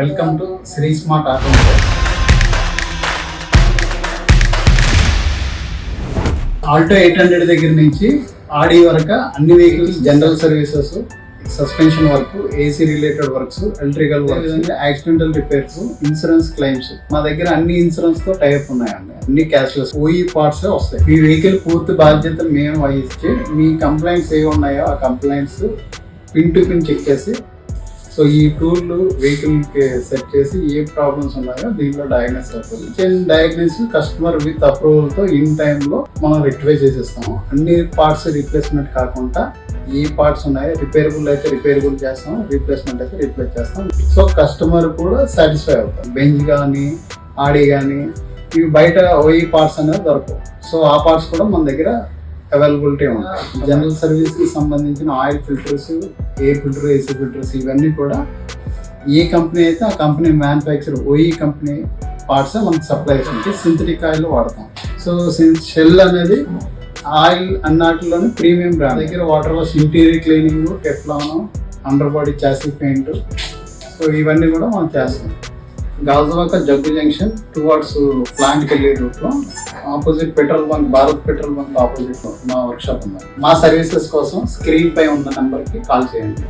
Welcome to Sri smart automobiles. Alto 800 దగ్గర నుంచి Audi వరకు అన్ని vehicles general services, suspension work, AC related works, electrical works, accidental repairs, insurance claims మా దగ్గర అన్ని ఇన్సూరెన్స్ తో టైప్ ఉన్నాయండి. అన్ని క్యాష్లెస్ ఓఈ పార్ట్స్ వస్తాయి. మీ వెహికల్ పూర్తి బాధ్యత మేము వహించి మీ కంప్లైంట్స్ ఏ ఉన్నాయో ఆ complaints pin to pin check చేసి, సో ఈ టూల్ వెహికల్ కి సెట్ చేసి ఏ ప్రాబ్లమ్స్ ఉన్నాయో దీంట్లో డయాగ్నోస్ అవుతుంది. డయాగ్నోస్ కస్టమర్ విత్ అప్రూవల్ తో ఇన్ టైమ్ లో మనం రెక్టిఫై చేసేస్తాము. అన్ని పార్ట్స్ రీప్లేస్మెంట్ కాకుండా ఏ పార్ట్స్ ఉన్నాయో రిపేరబుల్ అయితే రిపేరబుల్ చేస్తాం, రీప్లేస్మెంట్ అయితే రీప్లేస్ చేస్తాం. సో కస్టమర్ కూడా సాటిస్ఫై అవుతాం. బెంజ్ కానీ ఆడి కానీ ఇవి బయట ఓఈ పార్ట్స్ అనేది దొరకవు. సో ఆ పార్ట్స్ కూడా మన దగ్గర అవైలబిలిటీ ఉంటాయి. జనరల్ సర్వీస్ కి సంబంధించిన oil filters, air filter, AC filters ఇవన్నీ కూడా ఏ కంపెనీ అయితే ఆ company manufacture OE company parts మనకి సప్లై అవుతుంది. సింథటిక్ ఆయిల్ వాడతాం. సో షెల్ అనేది ఆయిల్ అన్నట్లోనే ప్రీమియం బ్రాండ్. దగ్గర water wash, interior cleaning, Teflon, under body chassis paint, so ఇవన్నీ కూడా మనం చేస్తాం. గాజువాక జగ్గు జంక్షన్ టువర్డ్స్ ప్లాంట్కి వెళ్ళే రూట్లో opposite petrol bunk, Bharat petrol bunk opposite మా వర్క్షాప్ ఉంది. మా సర్వీసెస్ కోసం స్క్రీన్ పై ఉన్న నెంబర్కి కాల్ చేయండి.